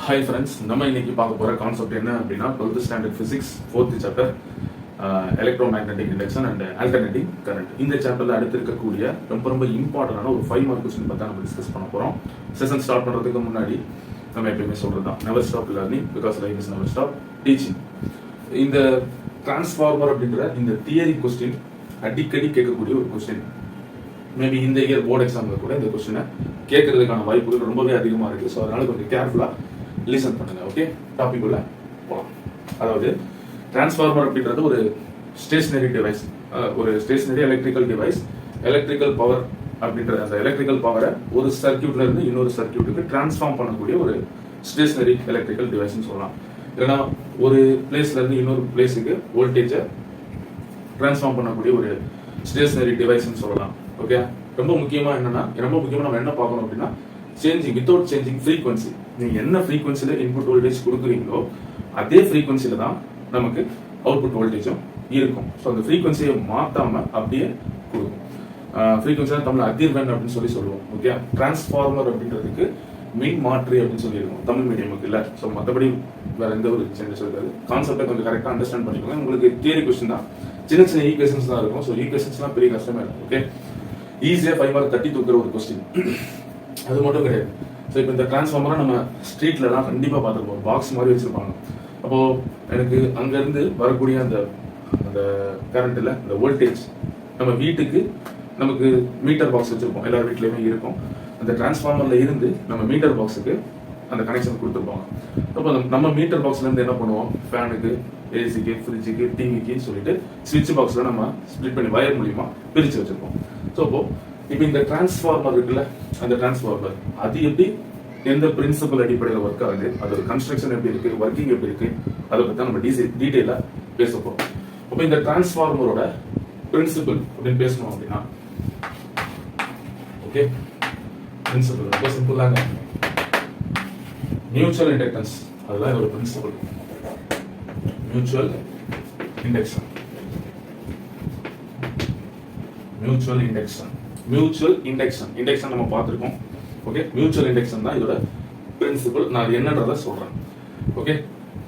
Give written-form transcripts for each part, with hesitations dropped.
Hi friends, நம்ம இன்னைக்கு பார்க்க போகிற கான்செப்ட் என்ன அப்படின்னா 12th standard physics 4th chapter electro magnetic induction and alternating current. இந்த சாப்டரில் அடுத்து இருக்கக்கூடிய ரொம்ப இம்பார்ட்டண்டான ஒரு 5 மார்க் கொஸ்டின் பார்த்தா நம்ம டிஸ்கஸ் பண்ண போகிறோம். செஷன் ஸ்டார்ட் பண்ணுறதுக்கு முன்னாடி நம்ம எப்பயுமே சொல்கிறது தான், never stop learning because life is never stop teaching. இந்த டிரான்ஸ்ஃபார்மர் அப்படின்ற இந்த தியரி கொஸ்டின் அடிக்கடி கேட்கக்கூடிய ஒரு கொஸ்டின். மேபி இந்த இயர் போர்டு எக்ஸாமில் கூட இந்த கொஸ்டினை கேட்கறதுக்கான வாய்ப்புகள் ரொம்பவே அதிகமாக இருக்குது. ஸோ அதனால கொஞ்சம் கேர்ஃபுல்லாக லிசன் பண்ணுங்க. ஓகே, டாபிக் உள்ள போகலாம். அதாவது டிரான்ஸ்ஃபார்மர் அப்படின்றது ஒரு ஸ்டேஷனரி டிவைஸ், ஒரு stationary electrical device. Electrical power அப்படின்ற அந்த எலக்ட்ரிக்கல் பவரை ஒரு சர்க்கியூட்ல இருந்து இன்னொரு சர்க்கியூட்டுக்கு டிரான்ஸ்ஃபார்ம் பண்ணக்கூடிய ஒரு ஸ்டேஷனரி எலக்ட்ரிக்கல் டிவைஸ்ன்னு சொல்லலாம். இல்லைன்னா ஒரு பிளேஸ்ல இருந்து இன்னொரு பிளேஸுக்கு வோல்டேஜை டிரான்ஸ்ஃபார்ம் பண்ணக்கூடிய ஒரு ஸ்டேஷனரி டிவைஸ்ன்னு சொல்லலாம். ஓகே, ரொம்ப முக்கியமா நம்ம என்ன பார்க்கணும் அப்படின்னா சேஞ்சிங் வித்தவுட் சேஞ்சிங் ஃப்ரீக்வன்சி. நீங்க என்ன ஃப்ரீக்வன்சில இன்புட் வோல்டேஜ் கொடுக்குறீங்களோ அதே ஃப்ரீக்வன்சில தான் நமக்கு அவுட்புட் வோல்டேஜும் இருக்கும். ஸோ அந்த ஃப்ரீக்வன்சியை மாத்தாம அப்படியே கொடுக்கும். ஃப்ரீக்வன்சி தான் தமிழ் அதிர்வெண் அப்படின்னு சொல்லுவோம். ஓகே, டிரான்ஸ்ஃபார்மர் அப்படின்றதுக்கு மின் மாற்றி அப்படின்னு சொல்லியிருக்கோம் தமிழ் மீடியமுக்கு இல்லை. ஸோ மற்றபடி வேற எந்த ஒரு சேஞ்சஸ் இருக்காது. கான்செப்டை கொஞ்சம் கரெக்டாக அண்டர்ஸ்டாண்ட் பண்ணிக்கோங்க. உங்களுக்கு தியரி கொஸ்டின் தான், சின்ன ஈக்குவேஷன்ஸ் தான் இருக்கும். ஸோ ஈக்குவேஷன்ஸ்லாம் பெரிய கஷ்டமா இருக்கும். ஓகே, ஈஸியாக 5 மார்க் தட்டி தூக்குற ஒரு கொஸ்டின் அது மட்டும் கிடையாது. ஸோ இப்போ இந்த டிரான்ஸ்ஃபார்மரை நம்ம ஸ்ட்ரீட்லலாம் கண்டிப்பாக பார்த்துருப்போம். பாக்ஸ் மாதிரி வச்சிருப்பாங்க. அப்போ எனக்கு அங்கேருந்து வரக்கூடிய அந்த அந்த கரண்ட்டில் இந்த வோல்டேஜ் நம்ம வீட்டுக்கு நமக்கு மீட்டர் பாக்ஸ் வச்சிருப்போம், எல்லார் வீட்லேயுமே இருக்கும். அந்த டிரான்ஸ்ஃபார்மர்ல இருந்து நம்ம மீட்டர் பாக்ஸுக்கு அந்த கனெக்ஷன் கொடுத்துருப்பாங்க. அப்போ நம்ம மீட்டர் பாக்ஸ்ல இருந்து என்ன பண்ணுவோம், ஃபேனுக்கு, ஏசிக்கு, ஃப்ரிட்ஜுக்கு, டிவிக்கு சொல்லிட்டு ஸ்விட்ச் பாக்ஸ்ல நம்ம ஸ்பிளிட் பண்ணி வயர் மூலியமா பிரிச்சு வச்சிருப்போம். ஸோ இப்போ இந்த டிரான்ஸ்ஃபார்மர் இருக்குல்ல, அந்த டிரான்ஸ்ஃபார்மர் அது எப்படி எந்த பிரின்சிபல் அடிப்படையில் ஒர்க் ஆகுது, அதோட கன்ஸ்ட்ரக்ஷன் எப்படி இருக்கு, ஒர்க்கிங் எப்படி இருக்கு, அதை பத்தி நம்ம டீட்டெயிலா பேச போறோம். அப்போ இந்த டிரான்ஸ்ஃபார்மரோட பிரின்சிபல் அப்படின்னு பேசணும் அப்படின்னா, ஓகே, பிரின்சிபல் ரொம்ப சிம்பிள் தாங்க. மியூச்சுவல் இண்டக்டன்ஸ், அதுதான் இதோட principle. Mutual induction, mutual induction நம்ம பார்த்துருக்கோம். ஓகே, மியூச்சுவல் இண்டக்ஷன் தான் இதோட பிரின்சிபல். நான் என்னன்றத சொல்றேன். ஓகே,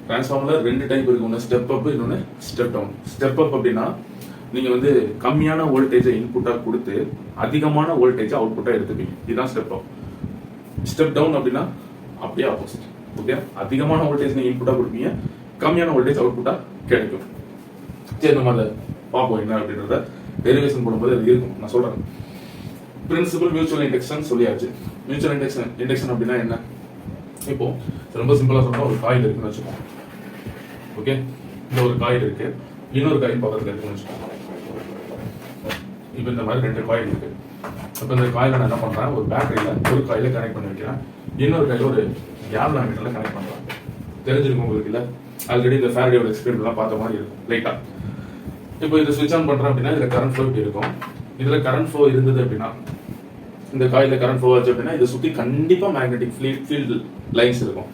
டிரான்ஸ்ஃபார்மர்ல 2 டைப் இருக்கு. ஒன்று ஸ்டெப் அப், இன்னொன்று ஸ்டெப் டவுன். ஸ்டெப் அப் அப்படின்னா நீங்க கம்மியான வோல்டேஜை இன்புட்டா கொடுத்து அதிகமான வோல்டேஜை அவுட்புட்டா எடுத்துப்பீங்க. இதுதான் ஸ்டெப் அப். ஸ்டெப் டவுன் அப்படின்னா அப்படியே ஆப்போசிட். ஓகே, அதிகமான வோல்டேஜ் நீங்க இன்புட்டா கொடுப்பீங்க, கம்மியான வோல்டேஜ் அவுட்புட்டா கிடைக்கும். சரி, நம்ம அதை பார்ப்போம் என்ன அப்படின்றத டெரிவேஷன் போடும்போது அது இருக்கும். நான் சொல்றேன். பிரின்சிபல் மியூச்சுவல் இண்டக்ஷன் சொல்லியாச்சு. மியூச்சுவல் இண்டக்ஷன் அப்படின்னா என்ன? இப்போ ரொம்ப சிம்பிளா சொல்றோம். ஒரு காயில் இருக்குன்னு வச்சுக்கோங்க. ஓகே, இந்த ஒரு காயில் இருக்கு, இன்னொரு காயில் பக்கத்துல இருக்குன்னு வச்சுக்கோங்க. இப்போ இந்த மாதிரி 2 காயில் இருக்கு. இப்போ இந்த காயில நான் என்ன பண்றேன், ஒரு பேட்டரியில ஒரு காயில கனெக்ட் பண்ணி வைக்கிறேன், இன்னொரு காயில ஒரு கேல்வாமீட்டர்ல கனெக்ட் பண்றேன். தெரிஞ்சிருக்கும் உங்களுக்கு இல்ல, ஆல்ரெடி இந்த ஃபேரடேயோட எக்ஸ்பெரிமெண்ட்லாம் பார்த்த மாதிரி இருக்கும் லைட்டா. இப்போ இதை ஸ்விட்ச் ஆன் பண்றேன் அப்படின்னா இதுல கரண்ட் ஃப்ளோ இப்படி இருக்கும். இதுல கரண்ட் ஃப்ளோ இருந்தது அப்படின்னா, இந்த காயில கரண்ட் ஃப்ளோ ஆச்சு அப்படின்னா இதை சுத்தி கண்டிப்பா மேக்னெட்டிக் ஃபீல்ட் லைன்ஸ் இருக்கும்.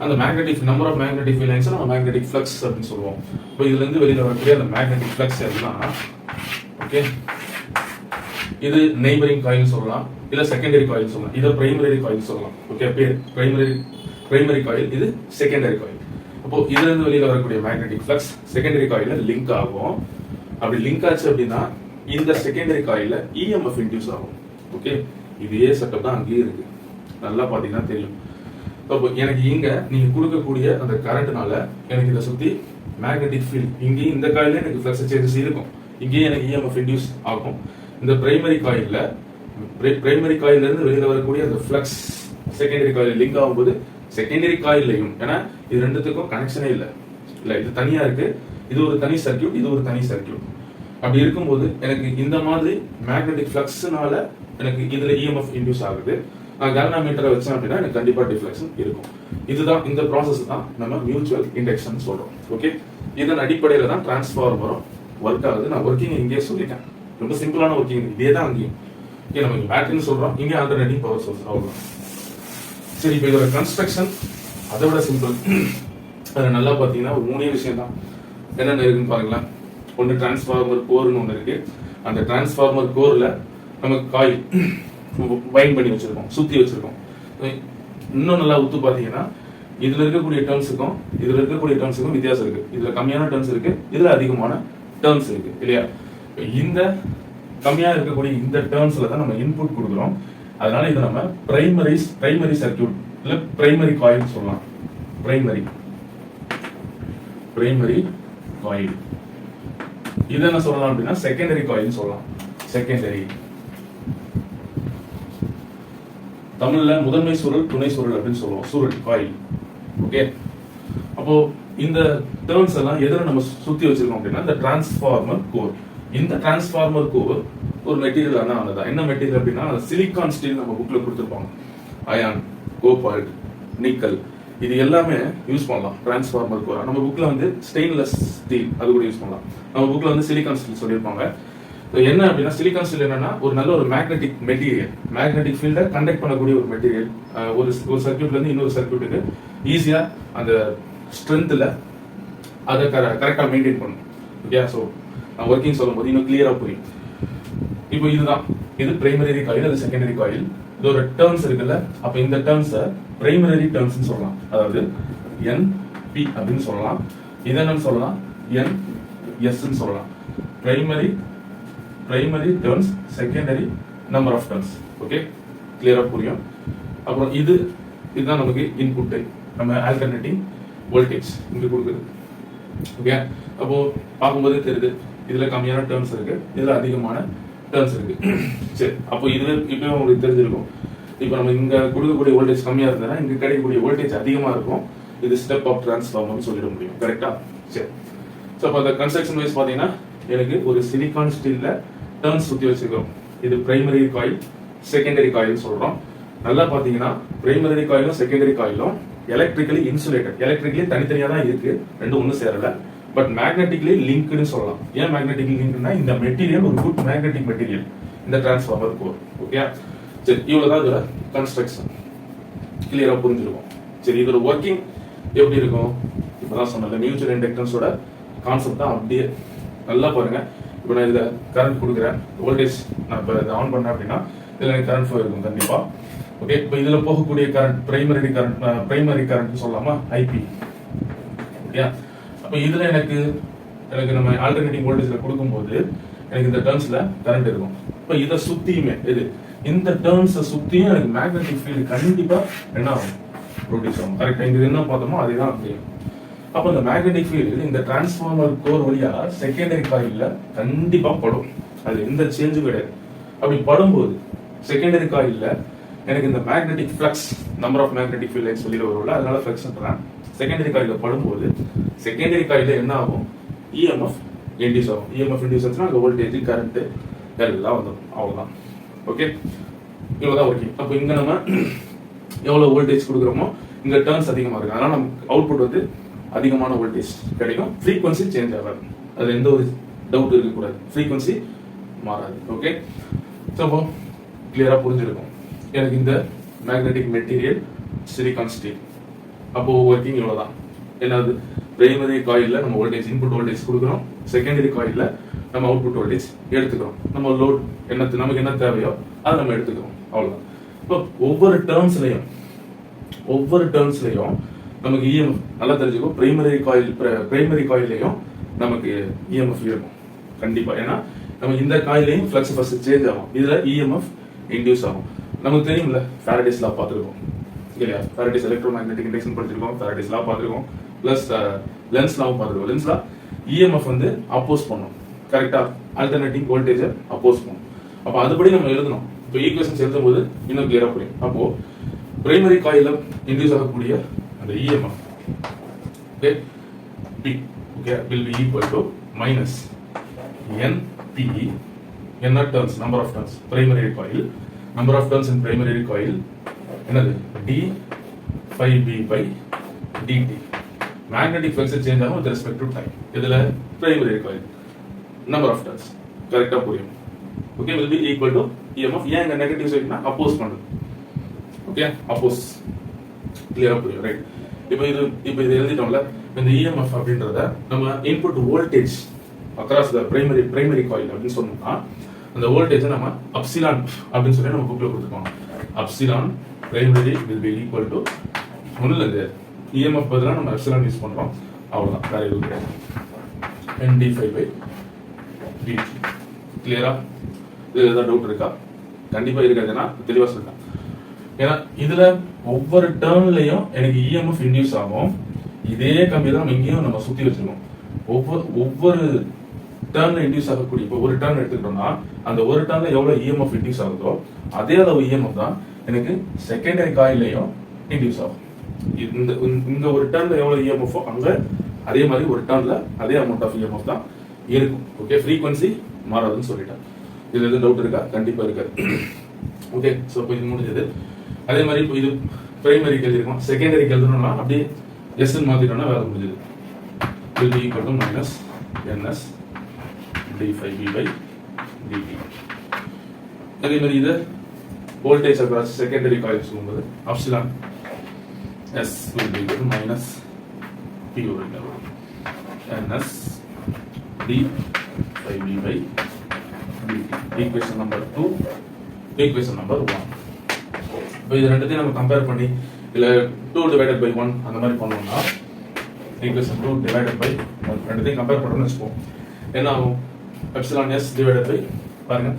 அந்த magnetic number of magnetic field lines நம்ம மேக்னெட்டிக் ஃப்ளக்ஸ் அப்படின்னு சொல்லுவோம். இப்போ இதுல இருந்து வெளியில வரக்கூடிய அந்த மேக்னெட்டிக் ஃப்ளக்ஸ் எல்லாம், ஓகே, இது நெய்பரிங் காயில் சொல்லலாம், இல்ல செகண்டரி காயில் சொல்லலாம், இதை பிரைமரி காயில் சொல்லலாம். ஓகே, பிரைமரி காயில், இது செகண்டரி காயில். அப்போ இதுல இருந்து வெளியில வரக்கூடிய மேக்னெட்டிக் ஃப்ளக்ஸ் செகண்டரி காயில லிங்க் ஆகும். அப்படி லிங்க் ஆச்சு அப்படின்னா இந்த செகண்டரி காயில இஎம்எஃப் இன்டியூஸ் ஆகும். ஓகே, இதே செட்டப் தான் அங்கேயே இருக்கு, நல்லா பாத்தீங்கன்னா தெரியும். அப்போ எனக்கு இங்க நீங்க கொடுக்கக்கூடிய அந்த கரண்ட்னால எனக்கு இதை சுத்தி மேக்னெட்டிக் ஃபீல்ட், இங்கேயும் இந்த காயில எனக்கு ஃப்ளக்ஸ் சேஞ்சஸ் இருக்கும், இங்கேயும் எனக்கு இஎம்எஃப் இன்டியூஸ் ஆகும். இந்த பிரைமரி காயில்ல இருந்து வெளியில வரக்கூடிய அந்த ஃப்ளக்ஸ் செகண்டரி காயில லிங்க் ஆகும்போது செகண்டரி காயிலையும், ஏன்னா இது ரெண்டுத்துக்கும் கனெக்ஷனே இல்ல, இது தனியா இருக்கு, இது ஒரு தனி சர்க்கியூட், இது ஒரு தனி சர்க்கியூட். அப்படி இருக்கும்போது எனக்கு இந்த மாதிரி மேக்னெட்டிக் ஃப்ளக்ஸ்னால எனக்கு இதுல இஎம்எஃப் இன்டியூஸ் ஆகுது. நான் கேல்வாமீட்டரை வச்சேன் அப்படின்னா எனக்கு கண்டிப்பா டிஃப்ளெக்ஷன் இருக்கும். இதுதான், இந்த ப்ராசஸ் தான் நம்ம மியூச்சுவல் இண்டக்ஷன் சொல்றோம். ஓகே, இதன் அடிப்படையில தான் டிரான்ஸ்ஃபார்மரும் ஒர்க் ஆகுது. நான் ஒர்க்கிங் இங்கேயே சொல்லிட்டேன், ரொம்ப சிம்பிளான ஒர்க்கிங் இதே தான் அங்கேயும். இங்கே நம்ம பேட்டரின்னு சொல்றோம், இங்கே ஆல்டர்னேட்டிவ் பவர் சோர்ஸ், அவ்வளவுதான். சரி, இப்போ இதோட கன்ஸ்ட்ரக்ஷன் அதை விட சிம்பிள். அது நல்லா பார்த்தீங்கன்னா ஒரு 3 விஷயம் தான். என்னென்ன இருக்குன்னு பாருங்களேன். ஒன்று டிரான்ஸ்ஃபார்மர் கோர்னு ஒன்று இருக்கு. அந்த டிரான்ஸ்ஃபார்மர் கோர்ல நம்ம காயில் பைண்ட் பண்ணி வச்சிருக்கோம், சுத்தி வச்சிருக்கோம். இன்னும் நல்லா உத்து பார்த்தீங்கன்னா இதுல இருக்கக்கூடிய டேர்ம்ஸுக்கும் வித்தியாசம் இருக்கு. இதுல கம்மியான டேர்ம்ஸ் இருக்கு, இதுல அதிகமான டேர்ம்ஸ் இருக்கு இல்லையா? இந்த கம்மியா இருக்கக்கூடிய இந்த டேர்ம்ஸ்ல தான் நம்ம இன்புட் கொடுக்குறோம். அதனால இதை நம்ம பிரைமரி சர்க்யூட் இல்ல பிரைமரி காயில் சொல்லலாம். Primary coil. இது என்ன சொல்லலாம் அப்படின்னா செகண்டரி காயில் சொல்லலாம். செகண்டரி தமிழ்ல முதன்மை சுருள், துணை சுருள் அப்படின்னு சொல்லுவோம். சுருள் காயில். ஓகே, அப்போ இந்த டேர்ம்ஸ் எல்லாம் எதிர நம்ம சுத்தி வச்சிருக்கோம் அப்படின்னா இந்த டிரான்ஸ்ஃபார்மர் கோர். இந்த டிரான்ஸ்ஃபார்மர் கோர் ஒரு மெட்டீரியல் ஆனதா. என்ன மெட்டீரியல் அப்படின்னா சிலிகான் ஸ்டீல் நம்ம புக்ல கொடுத்துருப்பாங்க. அயான், கோபால்ட், நிக்கல், இது எல்லாமே யூஸ் பண்ணலாம் டிரான்ஸ்ஃபார்மர் கோர். நம்ம புக்ல வந்து ஸ்டெயின்லெஸ் ஸ்டீல் அது கூட யூஸ் பண்ணலாம். நம்ம புக்ல வந்து சிலிகான் ஸ்டீல் சொல்லியிருப்பாங்க. என்ன அப்படின்னா சிலிகான் ஸ்டீல் என்னன்னா ஒரு நல்ல ஒரு மேக்னெட்டிக் மெட்டீரியல், மேக்னெட்டிக் ஃபீல்டை கண்டக்ட் பண்ணக்கூடிய ஒரு மெட்டீரியல். ஒரு சர்க்யூட்ல இருந்து இன்னொரு சர்க்யூட்டுக்கு ஈஸியா அந்த ஸ்ட்ரென்த்ல அதை கரெக்டா மெயின்டைன் பண்ணும். ஓகே, ஸோ நான் ஒர்க்கிங் சொல்லும் போது இன்னும் கிளியரா புரியும். இப்போ இது பிரைமரி காயில், அது செகண்டரி காயில். இது ஒரு டேர்ம்ஸ் இருக்குல்ல, அப்ப இந்த டேர்ம்ஸை பிரைமரி டேர்ம்ஸ் சொல்லலாம். அதாவது NP அப்படின்னு சொல்லலாம். இது என்னன்னு சொல்லலாம், NS சொல்லலாம். Primary terms, secondary number of terms. Okay, கிளியரா புரியும். அப்புறம் இதுதான் நமக்கு இன்புட், நம்ம ஆல்டர்னேட்டிங் வோல்டேஜ் இங்க கொடுக்குது. ஓகே, அப்போ பார்க்கும்போது தெரியுது இதுல கம்மியான டேர்ம்ஸ் இருக்கு, இதுல அதிகமான டேர்ம்ஸ் இருக்கு. சரி, அப்போ இதுல இப்போ உங்களுக்கு தெரிஞ்சிருக்கும். இப்போ நம்ம இங்க கொடுக்கக்கூடிய வோல்டேஜ் கம்மியா இருந்தா இங்க கிடைக்கக்கூடிய வோல்டேஜ் அதிகமா இருக்கும். இது ஸ்டெப் ஆஃப் டிரான்ஸ்ஃபார்மர்னு சொல்லிட முடியும். கரெக்டா? சரி, ஸோ அப்போ அந்த கன்ஸ்ட்ரக்ஷன் வைஸ் பார்த்தீங்கன்னா எனக்கு ஒரு சிலிகான் ஸ்டீல்ல டேர்ம்ஸ் சுத்தி வச்சிருக்கோம். இது பிரைமரி காயில், செகண்டரி காயில் சொல்றோம். நல்லா பாத்தீங்கன்னா பிரைமரி காயிலும் செகண்டரி காயிலும் எலக்ட்ரிக்கலி இன்சுலேட்டட், எலக்ட்ரிக்கலி தனித்தனியா தான் இருக்கு, ரெண்டும் ஒன்றும் சேரல. பட் மேக்னெட்டிக்லி லிங்க்னு சொல்லலாம். ஏன் மேக்னெட்டிக் லிங்க்னா இந்த மெட்டீரியல் ஒரு குட் மேக்னெட்டிக் மெட்டீரியல், இந்த டிரான்ஸ்ஃபார்மர் கோர். ஓகே, சரி, இவ்வளவுதான் இதோட கன்ஸ்ட்ரக்ஷன். கிளியரா புரிஞ்சிருக்கும். சரி, இதோட ஒர்க்கிங் எப்படி இருக்கும்? இப்பதான் சொன்னல மியூச்சுவல் இண்டக்டன்ஸோட கான்செப்ட் தான். அப்படியே நல்லா பாருங்க. இப்போ நான் இதுல கரண்ட் கொடுக்குறேன், வோல்டேஜ் நான் இப்போ இதை ஆன் பண்ணேன் அப்படின்னா இதுல எனக்கு கரண்ட் ஃப்ளோ இருக்கும் கண்டிப்பா. ஓகே, இப்போ இதுல போகக்கூடிய கரண்ட் பிரைமரி கரண்ட் சொல்லலாமா, IP. ஓகே, அப்போ இதுல எனக்கு நம்ம ஆல்டர்னேட்டிங் வோல்டேஜ்ல கொடுக்கும்போது எனக்கு இந்த டேர்ம்ஸ்ல கரண்ட் இருக்கும். இப்போ இதை சுத்தியுமே இந்த டேர்ம்ஸை சுத்தியும் எனக்கு மேக்னெட்டிக் ஃபீல்டு கண்டிப்பா என்ன ஆகும், ப்ரொடியூஸ் ஆகும். கரெக்டா? இங்க என்ன பார்த்தோமோ அதேதான் அப்படியே. அப்போ இந்த மேக்னெட்டிக் ஃபீல்டு இந்த டிரான்ஸ்ஃபார்மர் கோர் வழியா செகண்டரி காயில்ல கண்டிப்பா படும். அது எந்த சேஞ்சும் கிடையாது. அப்படி படும்போது செகண்டரி காயில்ல எனக்கு இந்த magnetic flux, number of magnetic field சொல்லி வரும்ல, அதனால ஃப்ளக்ஸ் சொல்றேன். செகண்டரி காயில்ல படும்போது செகண்டரி காயில்ல என்ன ஆகும், EMF இன்டியூஸ் ஆகும். EMF இன்டியூஸ் ஆச்சுன்னா அங்கே வோல்டேஜ், கரண்ட் எல்லாம் வந்துடும். அவ்வளவுதான். ஓகே, இவ்வளவுதான் ஒர்க்கிங். அப்போ இங்க நம்ம எவ்வளவு வோல்டேஜ் கொடுக்குறோமோ இங்க டர்ன்ஸ் அதிகமா இருக்கு, அதனால நமக்கு அவுட்புட் வந்து அதிகமான வோல்டேஜ் கிடைக்கும். ஃப்ரீக்வன்சி சேஞ்ச் ஆகாது, அதுல எந்த ஒரு டவுட் இருக்கக்கூடாது. ஃப்ரீக்வன்சி மாறாது. ஓகே, ஸோ அப்போ கிளியரா புரிஞ்சிருக்கும் எனக்கு இந்த மேக்னெட்டிக் மெட்டீரியல் சிலிகான் ஸ்டீல். அப்போ ஒர்க்கிங் இவ்வளவுதான். என்னது, பிரைமரி காயில்ல நம்ம வோல்டேஜ் இன்புட் வோல்டேஜ் கொடுக்குறோம், செகண்டரி காயில்ல நம்ம அவுட்புட் வோல்டேஜ் எடுத்துக்கிறோம். நம்ம லோட் நமக்கு என்ன தேவையோ அதை நம்ம எடுத்துக்கிறோம். அவ்வளவுதான். இப்போ ஒவ்வொரு டேர்ம்ஸ்லயும் நமக்கு EMF நல்லா தெரிஞ்சுக்கும். பிரைமரி காயிலையும் நமக்கு EMF இருக்கும் கண்டிப்பா. ஏன்னா நம்ம இந்த காயிலையும் ஃப்ளக்ஸ் ஃபர்ஸ்ட் சேஞ்ச் ஆகும், இதுல EMF இன்டியூஸ் ஆகும். நமக்கு தெரியும்ல, ஃபாரடேஸ் லா பார்த்துருக்கோம் இல்லையா? ஃபாரடேஸ் எலக்ட்ரோ மேக்னெட்டிக் இண்டக்ஷன் படிச்சிருக்கோம், ஃபாரடேஸ் லா பார்த்துருக்கோம், பிளஸ் லென்ஸ் லாவும் பார்த்துருக்கோம். லென்ஸ் லா EMF வந்து அப்போஸ் பண்ணும். கரெக்டா? ஆல்டர்னேட்டிங் வோல்டேஜ் அப்போஸ் பண்ணும். அப்போ அதுபடி நம்ம எழுதணும். இப்போ ஈக்குவேஷன்ஸ் எழுதும் போது இன்னும் கிளியரா புரியும். அப்போ பிரைமரி காயில இன்டியூஸ் ஆகக்கூடிய அந்த EMF P will be equal to minus NP, n turns, number of turns, primary coil, number of turns in primary coil என்னது, d∅b by dt. magnetic flux change ஆகும் with respect to time. இதுல primary coil number of turns கரெக்டா புரியும். Okay, will be equal to EMF. ஏன் இங்க negative சைடுனா அப்போஸ் பண்ணுது. Okay, அப்போஸ். கிளியரா புரியும், ரைட்? இப்போ இது எழுதிட்டோம்ல, இந்த EMF அப்படின்றத நம்ம input voltage across the primary coil அப்படின்னு சொன்னோம்னா அந்த வோல்டேஜ் நம்ம அப்சிலான் அப்படின்னு சொல்லி நம்ம புக்ல கொடுத்துருக்கோம். Epsilon primary will be equal to ஒன்னுல இருந்து இஎம்எஃப் பதிலாக நம்ம எப்சிலான் யூஸ் பண்ணுறோம், அவ்வளோதான், வேற எதுவும் கிடையாது. ND5/dt. கிளியரா? இது ஏதாவது டவுட் இருக்கா? கண்டிப்பாக இருக்காதுன்னா தெளிவாக சொல்லிட்டேன். ஏன்னா இதில் ஒவ்வொரு டேர்ன்லையும் எனக்கு இஎம்எஃப் இன்டியூஸ் ஆகும். இதே கம்பி தான் நம்ம இங்கேயும் நம்ம சுற்றி வச்சிருக்கோம். ஒவ்வொரு டேர்ன்ல இன்டியூஸ் ஆகக்கூடிய, இப்போ ஒரு டேர்ன் எடுத்துக்கிட்டோம்னா அந்த ஒரு டேர்ன்ல எவ்வளவு இஎம்எஃப் இன்டியூஸ் ஆகுதோ அதே அளவு இஎம்எஃப் தான் எனக்கு செகண்டரி காயிலையும் இன்டியூஸ் ஆகும். இங்க ஒரு டேர்ன்ல எவ்வளவு இஎம்எஃப் அங்க அதே மாதிரி ஒரு டேர்ன்ல அதே அமௌண்ட் ஆஃப் இஎம்எஃப் தான் இருக்கும். ஓகே, ஃப்ரீக்வன்சி மாறாதுன்னு சொல்லிட்டேன். இதுல எதுவும் டவுட் இருக்கா? கண்டிப்பா இருக்காது. ஓகே, ஸோ இப்போ இது முடிஞ்சது. அதே மாதிரி இப்போ இது பிரைமரிக்கு எழுதிருக்கோம், செகண்டரிக்கு எழுதணும்னா அப்படியே எஸ்ன்னு மாத்திட்டோம்னா வேலை முடிஞ்சது. will be equal to minus ns d5b/dt. அதே மாதிரி இது வோல்டேஜ் அக்ராஸ் செகண்டரி காயில் சொல்லும்போது epsilon s will be equal to minus p over ns d5b/dt. equation number 2, equation number 1. இப்போ இது ரெண்டுத்தையும் நம்ம கம்பேர் பண்ணி இல்ல 2 divided by 1 அந்த மாதிரி பண்ணோம்னா equation 2 divided by 1 ரெண்டுத்தையும் கம்பேர் பண்ணணும்னு வச்சுப்போம். என்ன ஆகும்? epsilon s divided by, பாருங்க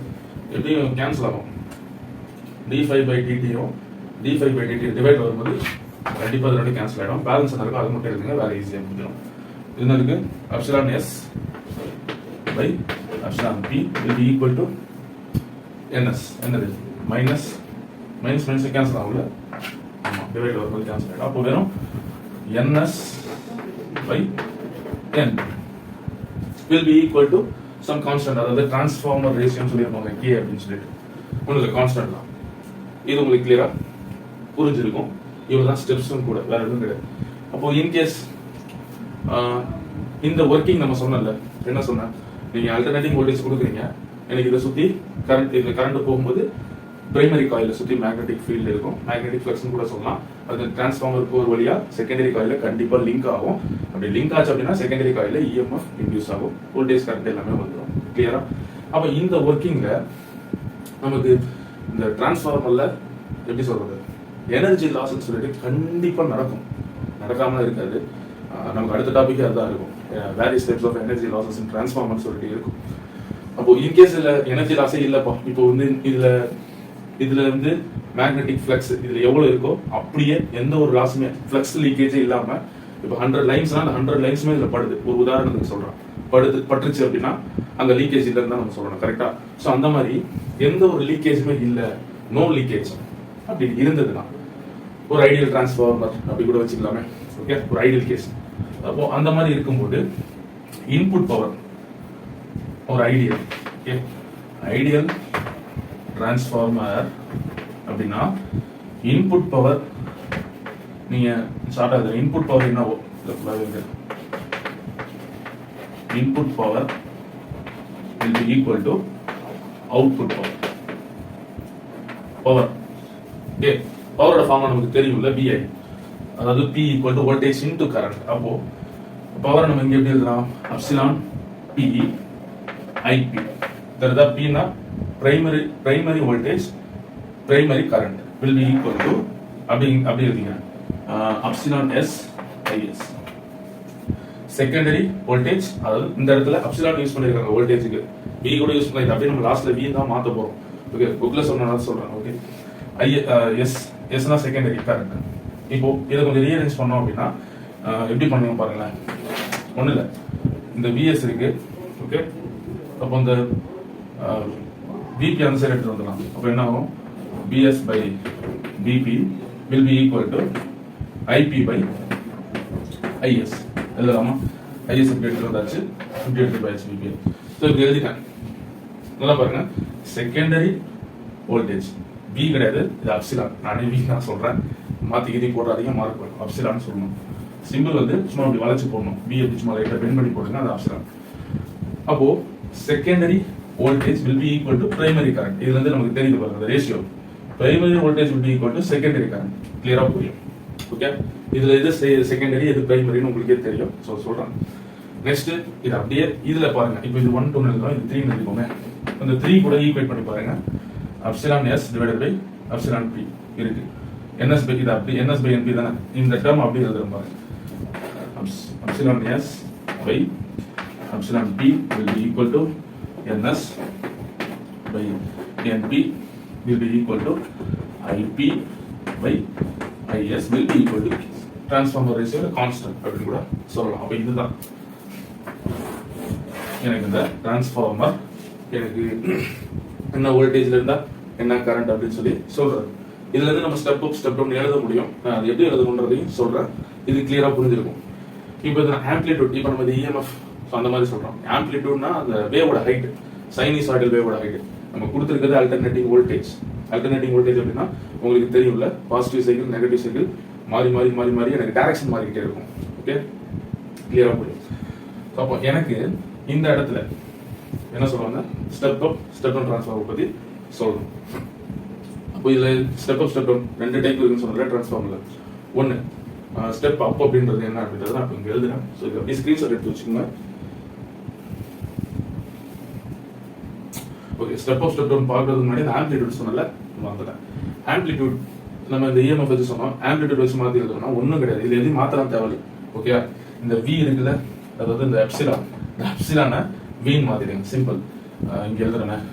எப்படியும் கேன்சல் ஆகும். d5/dt d5/dt டிவைட் வரும்போது கண்டிப்பா அது ரெண்டு கேன்சல் ஆயிடும். பேலன்ஸ் என்ன இருக்கும் அது மட்டும் எழுதுங்க, வேற ஈஸியா முடிஞ்சிடும். என்ன இருக்கு? epsilon s by epsilon p will be equal to ns. என்னது? மைனஸ் கேன்சல் ஆகும்ல, ஆமா, டிவைட் வரும்போது கேன்சல் ஆயிடும். அப்போ வெறும் ns by n will be equal to some constant, அதாவது டிரான்ஸ்ஃபார்மர் ரேஷியோன்னு சொல்லியிருப்பாங்க k அப்படின்னு சொல்லிட்டு ஒன்றும் கான்ஸ்டன்ட் தான். இது உங்களுக்கு கிளியரா புரிஞ்சிருக்கும். இவ்வளவுதான் ஸ்டெப்ஸும் கூட, வேற எதுவும் கிடையாது. அப்போ இன்கேஸ் இந்த ஒர்க்கிங் நம்ம சொன்னல, என்ன சொன்ன, நீங்க அல்டர்னேட்டிங் வோல்டேஜ் கொடுக்குறீங்க, எனக்கு இதை சுத்தி கரண்ட் போகும்போது பிரைமரி காயில சுத்தி மேக்னெட்டிக் ஃபீல்ட் இருக்கும், மேக்னெட்டிக் ஃப்ளக்ஸ்னு கூட சொல்லலாம். அது டிரான்ஸ்ஃபார்மருக்கு ஒரு வழியா செகண்டரி காயில கண்டிப்பா லிங்க் ஆகும். அப்படி லிங்க் ஆச்சு அப்படின்னா செகண்டரி காயில இஎம்எஃப் இன்டியூஸ் ஆகும், வோல்டேஜ் கரண்ட் எல்லாமே வந்துடும். கிளியரா? அப்ப இந்த ஒர்க்கிங்ல நமக்கு இந்த டிரான்ஸ்ஃபார்மர்ல எப்படி சொல்றது, எனர்ஜி லாஸ்ன்னு சொல்லிட்டு கண்டிப்பா நடக்கும், நடக்காம இருக்காது. நமக்கு அடுத்த டாபிக் அதுதான் இருக்கும், various types of energy losses in transformer சொல்லிட்டு இருக்கும். அப்போ இன்கேஸ் இதுல எனர்ஜி லாஸே இல்லப்பா, இப்போ வந்து இதுல வந்து மேக்னெட்டிக் ஃப்ளக்ஸ் இதுல எவ்வளவு இருக்கோ அப்படியே எந்த ஒரு லாஸுமே ஃப்ளக்ஸ் லீக்கேஜே இல்லாம, இப்போ 100 லைன்ஸ்னா அந்த 100 லைன்ஸுமே இதுல படுது. ஒரு உதாரணத்துக்கு சொல்றேன், பட்டுருச்சு அப்படின்னா அங்க லீக்கேஜ் இல்லைன்னு தான் நம்ம சொல்லணும், கரெக்டா? ஸோ அந்த மாதிரி எந்த ஒரு லீக்கேஜுமே இல்லை, நோ லீக்கேஜ் அப்படி இருந்ததுன்னா ஒரு ஐடியல் டிரான்ஸ்ஃபார்மர் அப்படி கூட வச்சுக்கலாமே. ஓகே, ஒரு ஐடியல் கேஸ். அப்போ அந்த மாதிரி இருக்கும்போது இன்புட் பவர் ஒரு ஐடியல், ஓகே, ஐடியல் டிரான்ஸ்ஃபார்மர் அப்படின்னா இன்புட் பவர், நீங்க ஸ்டார்ட் ஆகுது இன்புட் பவர் என்னவோ, input power will be equal to output power. Power, okay, பவரோட ஃபார்ம் நமக்கு தெரியும்ல, VI, அதாவது P equal to voltage into current. அப்போ பவர் நம்ம இங்க எப்படி எழுதலாம்? epsilon P IP. தரதா P னா primary voltage, primary current will be equal to அப்படி எழுதிங்க, epsilon S IS. Secondary voltage, அதாவது இந்த இடத்துல epsilon யூஸ் பண்ணிருக்காங்க வோல்டேஜுக்கு, V கூட யூஸ் பண்ணி அப்படியே நம்ம லாஸ்ட்ல V தான் மாத்த போறோம். ஓகே, புக்ல சொன்னனால சொல்றேன். ஓகே, எஸ்னா செகண்டரி கரண்ட். இப்போ இதை கொஞ்சம் ரீஅரேஞ்ச் பண்ணோம் அப்படின்னா எப்படி பண்ணுவோம் பாருங்களேன். ஒன்றும் இல்லை, இந்த விஎஸ் இருக்கு, ஓகே, அப்போ இந்த பிபி அந்த சைடு எடுத்துட்டு வந்துடலாம். அப்போ என்ன ஆகும்? PS by PP will be equal to IP by IS. எழுதலாமா? ஐஎஸ் இப்படி எடுத்துட்டு வந்தாச்சு, இப்படி எடுத்து போயாச்சு பிபி. ஸோ இப்படி எழுதிட்டேன். நல்லா பாருங்க, செகண்டரி வோல்டேஜ் V கிடையாது, இது அப்சிலான். நானே V நான் சொல்றேன், மாத்தி கிதி போடாதீங்க, மார்க் வரும். அப்சிலான் சொல்லணும். சிம்பிள் வந்து சும்மா அப்படி வளைச்சு போடணும். V எப்படி சும்மா லைட்டா பெண்ட் பண்ணி போடுங்க, அது அப்சிலான். அப்போ secondary voltage will be equal to primary current. இதுல இருந்து நமக்கு தெரியுது பாருங்க அந்த ratio. primary voltage will be equal to secondary current. கிளியரா புரியும். ஓகே, இதுல எது செகண்டரி எது பிரைமரின்னு உங்களுக்கே தெரியும். ஸோ சொல்றேன். நெக்ஸ்ட் இது அப்படியே இதுல பாருங்க, இப்போ இது 1 2 எழுதுறோம், இது 3 எழுதிக்கோங்க. அந்த 3 கூட ஈக்குவேட் பண்ணி பாருங்க. epsilon s divided by epsilon p இருக்கு. ns by இது அப்படி ns by np தானே, இந்த டேர்ம் அப்படி எழுதுறோம் பாருங்க. epsilon s by epsilon p will be equal to ns by np will be equal to ip by is will be equal to transformer ratio constant அப்படின்னு கூட சொல்லலாம். அப்ப இதுதான் எனக்கு இந்த டிரான்ஸ்ஃபார்மர் எனக்கு என்ன வோல்டேஜ்ல இருந்தா என்ன கரண்ட் அப்படின்னு சொல்லி சொல்றது. இதுல இருந்து நம்ம ஸ்டெப் அப் ஸ்டெப் டவுன் எழுத முடியும். நான் அது எப்படி எழுதணும்ன்றதையும் சொல்றேன். இது கிளியரா புரிஞ்சிருக்கும். இப்போ இது ஆம்ப்ளிடியூட், இப்போ நம்ம இஎம்எஃப் அந்த மாதிரி சொல்றோம். ஆம்ப்ளிடியூட்னா அந்த வேவோட ஹைட், சைனூசாய்டல் வேவோட ஹைட். நம்ம கொடுத்துருக்கிறது அல்டர்னேட்டிங் வோல்டேஜ். அல்டர்னேட்டிங் வோல்டேஜ் அப்படின்னா உங்களுக்கு தெரியும்ல, பாசிட்டிவ் சைக்கிள் நெகட்டிவ் சைக்கிள் மாறி மாறி மாறி மாறி எனக்கு டைரக்ஷன் மாறிக்கிட்டே இருக்கும். ஓகே, கிளியரா புரியும். அப்போ எனக்கு இந்த இடத்துல என்ன சொல்லுவாங்க, step up step down transformer பத்தி சொல்லணும். அப்போ இதுல ஸ்டெப் அப் ஸ்டெப் டவுன் ரெண்டு டைப் இருக்குன்னு சொன்னல ட்ரான்ஸ்ஃபார்மர்ல. ஒன்னு ஸ்டெப் அப் அப்படின்றது என்ன அப்படின்றத நான் இங்க எழுதுறேன். ஸோ இது அப்படியே ஸ்கிரீன்ஷாட் எடுத்து வச்சுக்கோங்க. Okay, step up step down பார்க்கறதுக்கு முன்னாடி இந்த ஆம்ப்ளிடியூட் சொன்னல வந்துட்டேன். ஆம்ப்ளிடியூட் நம்ம இந்த இஎம்எஃப் வச்சு சொன்னோம். ஆம்ப்ளிடியூட் வச்சு மாத்தி எழுதணும்னா ஒன்றும் கிடையாது. இது எதையும் மாத்தலாம் தேவையில்லை. ஓகே, இந்த வி இருக்குல்ல, அதாவது இந்த எப்சிலான், இந்த எப்சிலான வீன் மாதிரிங்க. சிம்பிள். இங்க எழுதுறேன்.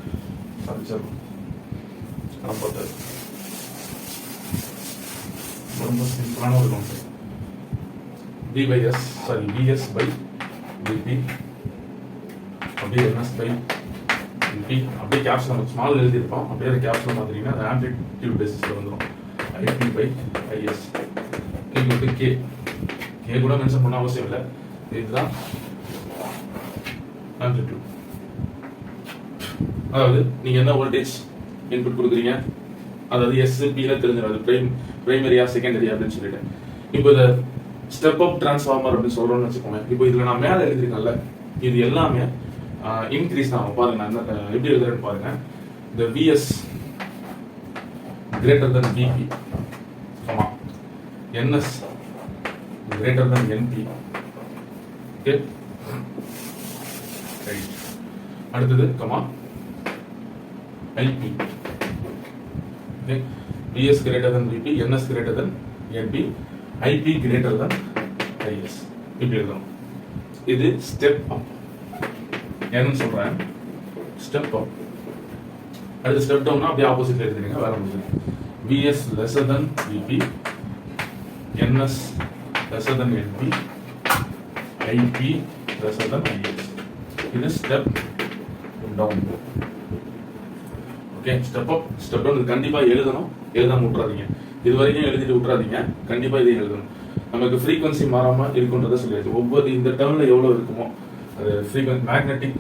ரொம்ப சிம்பிளான ஒரு concept. v by s, sorry, vs by vp அப்படியே ns by vp அப்படியே கேப்ஸ் நம்ம ஸ்மால் எழுதியிருப்போம். அப்படியே அந்த கேப்ஸ்ல பார்த்தீங்கன்னா அது ஆம்ப்ளிடியூட் பேசிஸ்ல வந்துடும். ip by is equal to k. k கூட மென்ஷன் பண்ண அவசியம் இல்லை. இதுதான் ஆம்ப்ளிடியூட். அதாவது நீங்க என்ன வோல்டேஜ் இன்புட் கொடுக்குறீங்க, அதாவது எஸ் பில தெரிஞ்சிடும். அது பிரைமரியா செகண்டரியா அப்படின்னு சொல்லிட்டு. இப்போ இதை ஸ்டெப் அப் டிரான்ஸ்ஃபார்மர் அப்படின்னு சொல்றோம்னு வச்சுக்கோங்க. இப்போ இதுல நான் மேல எழுதிருக்கேன்ல, இது எல்லாமே இன்க்ரீஸ் தான். பாருங்க நான் எப்படி எழுதுறேன்னு பாருங்க. இந்த VS greater than VP, NS greater than NP. Okay, அடுத்தது comma IP. okay, vs greater than vp, ns greater than np, ip greater than is. இப்படி எழுதணும். இது ஸ்டெப் அப். என்னன்னு சொல்றேன், ஸ்டெப் அப். அடுத்து ஸ்டெப் டவுன்னா அப்படியே ஆப்போசிட்ல எழுதுறீங்க, வேற முடியுது. vs lesser than vp, ns lesser than np, ip lesser than is. இது step down. Okay, step up step down கண்டிப்பா எழுதணும். எழுதாம விட்டுறாதீங்க. இது வரைக்கும் எழுதிட்டு விட்டுறாதீங்க. கண்டிப்பா இதையும் எழுதணும். நமக்கு ஃப்ரீக்வன்சி மாறாம இருக்குன்றதை சொல்லியாச்சு. ஒவ்வொரு இந்த டேர்ம்ல எவ்வளவு இருக்குமோ அது ஃப்ரீக்வன்சி மேக்னெட்டிக்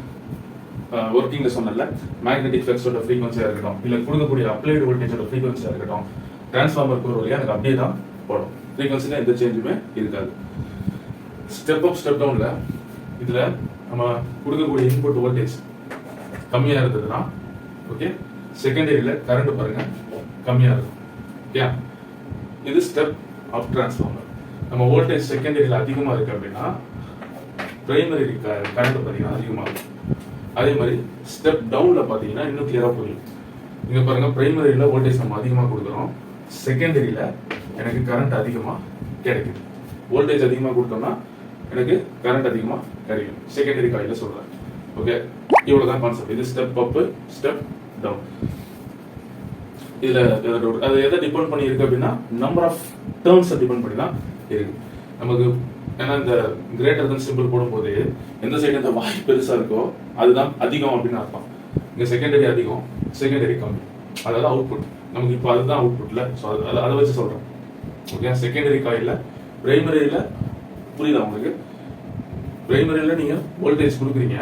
ஒர்க்கிங்ல சொன்னல, மேக்னெட்டிக் ஃப்ளக்ஸோட ஃப்ரீக்வன்சியா இருக்கட்டும், இல்ல கொடுக்கக்கூடிய அப்ளைடு வோல்டேஜோட ஃப்ரீக்வன்சியா இருக்கட்டும், டிரான்ஸ்ஃபார்மர் போற வழியா எனக்கு அப்படியே தான் போடும். ஃப்ரீக்வன்சில எந்த சேஞ்சுமே இருக்காது. ஸ்டெப் அப் ஸ்டெப் டவுன்ல இதுல நம்ம கொடுக்கக்கூடிய இன்புட் வோல்டேஜ் கம்மியா இருந்ததுன்னா, ஓகே, செகண்டரியில கரண்ட் பாருங்க கம்மியா இருக்கும். ஓகே, இது ஸ்டெப் அப் டிரான்ஸ்ஃபார்மர். நம்ம வோல்டேஜ் செகண்டரியில அதிகமா இருக்கு அப்படின்னா பிரைமரி கரண்ட் பாத்தீங்கன்னா அதிகமா இருக்கும். அதே மாதிரி ஸ்டெப் டவுன்ல பாத்தீங்கன்னா இன்னும் கிளியரா புரியும். இங்க பாருங்க, பிரைமரியில வோல்டேஜ் நம்ம அதிகமா கொடுக்குறோம், செகண்டரியில எனக்கு கரண்ட் அதிகமா கிடைக்குது. வோல்டேஜ் அதிகமா கொடுத்தோம்னா எனக்கு கரண்ட் அதிகமா கிடைக்கும். செகண்டரி காயில சொல்றேன். ஓகே, இவ்வளவுதான் கான்செப்ட். இது ஸ்டெப் அப் ஸ்டெப் டவுன். இதுல அது எதை டிபெண்ட் பண்ணி இருக்கு அப்படின்னா நம்பர் ஆஃப் டேர்ம்ஸ் டிபெண்ட் பண்ணி தான் இருக்கு நமக்கு. ஏன்னா இந்த கிரேட்டர் தன் சிம்பிள் போடும்போது எந்த சைடு இந்த வாய் பெருசா இருக்கோ அதுதான் அதிகம் அப்படின்னு அர்த்தம். இங்க செகண்டரி அதிகம், செகண்டரி கம்மி, அதாவது அவுட்புட். நமக்கு இப்போ அதுதான் அவுட்புட்ல. ஸோ அதை வச்சு சொல்றேன். ஓகே, செகண்டரி காயில பிரைமரியில புரியுதா உங்களுக்கு? பிரைமரியில நீங்க வோல்டேஜ் கொடுக்குறீங்க,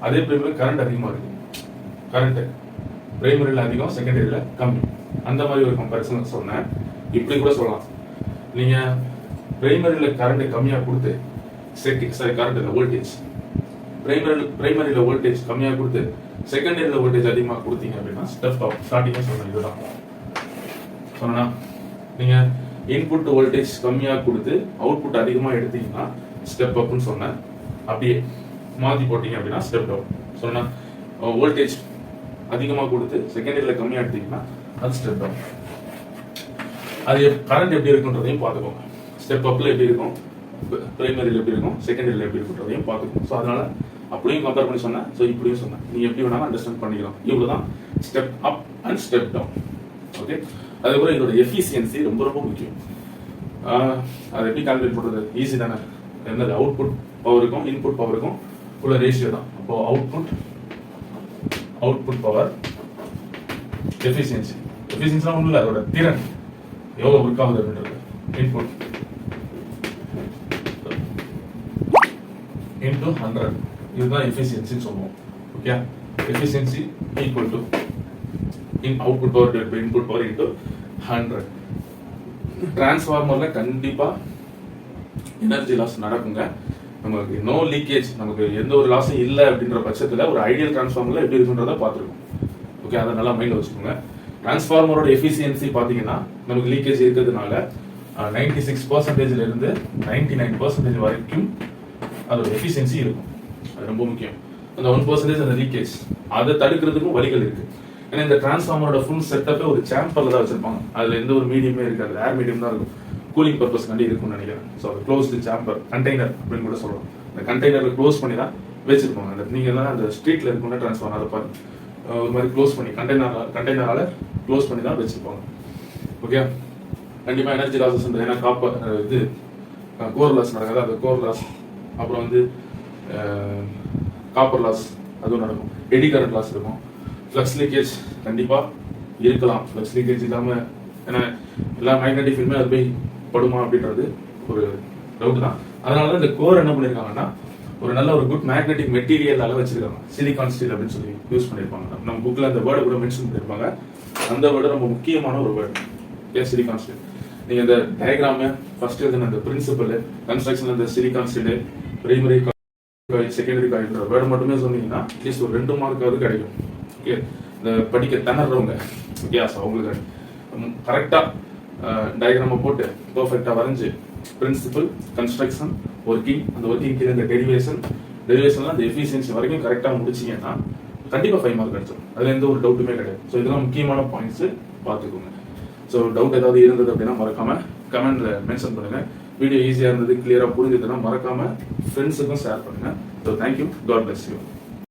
அதே பிரைமரியில கரண்ட் அதிகமா இருக்கு. கரண்ட் பிரைமரியில அதிகம், செகண்டரியில கம்மி. அந்த மாதிரி ஒரு கம்பேரிசன் சொன்னேன். இப்படி கூட சொல்லலாம். நீங்க பிரைமரியில கரண்ட் கம்மியா கொடுத்து கரண்ட் இல்ல வோல்டேஜ் பிரைமரியில வோல்டேஜ் கம்மியா கொடுத்து செகண்டரியில வோல்டேஜ் அதிகமா கொடுத்தீங்க அப்படின்னா ஸ்டெப் அப். ஸ்டார்டிங்கா சொன்னேன் இதுதான் சொன்னா. நீங்க இன்புட் வோல்டேஜ் கம்மியா கொடுத்து அவுட்புட் அதிகமா எடுத்தீங்கன்னா ஸ்டெப் அப்னு சொன்னேன். அப்படியே மாத்தி போட்டீங்க அப்படின்னா ஸ்டெப் டவுன் சொன்னா. வோல்டேஜ் அதிகமா கொடுத்து செகண்டரியில கம்மியா எடுத்தீங்கன்னா அது ஸ்டெப் டவுன். அது கரண்ட் எப்படி இருக்குன்றதையும் பார்த்துக்கோங்க. ஸ்டெப் அப்ல எப்படி இருக்கும், பிரைமரியில் எப்படி இருக்கும், செகண்டரியில் எப்படி இருக்குன்றதையும் பார்த்துக்கோங்க. ஸோ அதனால அப்படியும் கம்பேர் பண்ணி சொன்னேன், ஸோ இப்படியும் சொன்னேன். நீ எப்படி வேணாலும் அண்டர்ஸ்டாண்ட் பண்ணிக்கலாம். இவ்வளோதான் step up and step down. Okay, அதுக்கப்புறம் இதோட எஃபிசியன்சி ரொம்ப ரொம்ப முக்கியம். அதை எப்படி கால்குலேட் பண்ணுறது? ஈஸி தானே. என்னது அவுட்புட் பவருக்கும் இன்புட் பவருக்கும் உள்ள ரேஷியோ தான். அப்போ அவுட்புட் பவர் எஃபிசியன்சி. எஃபிசியன்சிலாம் ஒன்றும் இல்லை, அதோட திறன் எவ்வளோ ஒர்க் ஆகுது அப்படின்றது. இன்புட் இன்டூ 100, இதுதான் எஃபிசியன்சின்னு சொல்லுவோம். Okay, efficiency equal to output power divide by input power into 100. டிரான்ஸ்ஃபார்மர்ல கண்டிப்பா எனர்ஜி லாஸ் நடக்குங்க. நமக்கு நோ லீக்கேஜ், நமக்கு எந்த ஒரு லாஸும் இல்லை அப்படின்ற பட்சத்தில் ஒரு ஐடியல் டிரான்ஸ்ஃபார்மர்ல எப்படி இருக்குன்றத பார்த்துருக்கோம். ஓகே, அதை நல்லா மைண்ட்ல வச்சுக்கோங்க. டிரான்ஸ்ஃபார்மரோட எஃபிசியன்சி பார்த்தீங்கன்னா நமக்கு லீக்கேஜ் இருக்கிறதுனால 96% இருந்து 99% வரைக்கும் அதோட எஃபிசியன்சி இருக்கும். அது ரொம்ப முக்கியம். அந்த 1% அந்த லீக்கேஜ் அதை தடுக்கிறதுக்கும் வழிகள் இருக்கு. ஏன்னா இந்த டிரான்ஸ்ஃபார்மரோட ஃபுல் செட்டப்பே ஒரு சேம்பர்ல தான் வச்சிருப்பாங்க. அதுல எந்த ஒரு மீடியமே இருக்காது, ஏர் மீடியம் தான் இருக்கும். கூலிங் பர்பஸ் கண்டி இருக்கும்னு நினைக்கிறேன். ஸோ அது க்ளோஸ்டு சேம்பர், கண்டெய்னர் அப்படின்னு கூட சொல்லலாம். அந்த கண்டெய்னர்ல க்ளோஸ் பண்ணி தான் வச்சிருப்பாங்க. அந்த நீங்க எல்லாம் அந்த ஸ்ட்ரீட்ல இருக்கும்னா டிரான்ஸ்ஃபார்மர் அதை பாருங்க, ஒரு மாதிரி க்ளோஸ் பண்ணி கண்டெய்னரால க்ளோஸ் பண்ணி தான் வச்சிருப்பாங்க. ஓகே, கண்டிப்பா எனர்ஜி லாசஸ், ஏன்னா காப்பர் இது கோர் லாஸ் நடக்காது, அது கோர் லாஸ். அப்புறம் வந்து காப்பர் லாஸ் அதுவும் நடக்கும். எடி கரண்ட் லாஸ் இருக்கும். ஃப்ளக்ஸ் லீக்கேஜ் கண்டிப்பா இருக்கலாம். ஃப்ளக்ஸ் லீக்கேஜ் இல்லாம, ஏன்னா எல்லா மேக்னெட்டிக் ஃபீல்டுமே அது போய் படுமா அப்படின்றது ஒரு டவுட் தான். அதனால இந்த கோர் என்ன பண்ணிருக்காங்கன்னா ஒரு நல்ல ஒரு குட் மேக்னெட்டிக் மெட்டீரியலால வச்சிருக்காங்க. சிலிகான் ஸ்டீல் அப்படின்னு சொல்லி யூஸ் பண்ணிருப்பாங்க. நம்ம புக்ல அந்த வேர்டை கூட மென்ஷன் பண்ணிருப்பாங்க. அந்த வேர்டு ரொம்ப முக்கியமான ஒரு வேர்டு, சிலிகான் ஸ்டீல். நீங்க இந்த டயக்ராம் ஃபர்ஸ்ட் எழுதின அந்த பிரின்சிபல் கன்ஸ்ட்ரக்ஷன், இந்த silicon steel, primary coil, secondary காயில்ன்ற வேர்டு மட்டுமே சொன்னீங்கன்னா அட்லீஸ்ட் ஒரு 2 மார்க்காவது கிடைக்கும். ஓகே, இந்த படிக்க திணறவங்க, ஓகே, அவங்களுக்கு கரெக்டா டயக்ராம போட்டு பெர்ஃபெக்டா வரைஞ்சு பிரின்சிபல், கன்ஸ்ட்ரக்ஷன், ஒர்க்கிங், அந்த ஒர்க்கிங் கீழே இந்த டெரிவேஷன்லாம் அந்த எஃபிஷியன்சி வரைக்கும் கரெக்டா முடிச்சீங்கன்னா கண்டிப்பா 5 மார்க் கிடைச்சிடும். அதுல எந்த ஒரு டவுட்டுமே கிடையாது. ஸோ இதெல்லாம் முக்கியமான பாயிண்ட்ஸ் பார்த்துக்கோங்க. ஸோ டவுட் ஏதாவது இருந்தது அப்படின்னா மறக்காம கமெண்ட்ல மென்ஷன் பண்ணுங்க. வீடியோ ஈஸியா இருந்தது, கிளியரா புரிஞ்சதுன்னா மறக்காம ஃப்ரெண்ட்ஸுக்கும் ஷேர் பண்ணுங்க. So thank you, God bless you.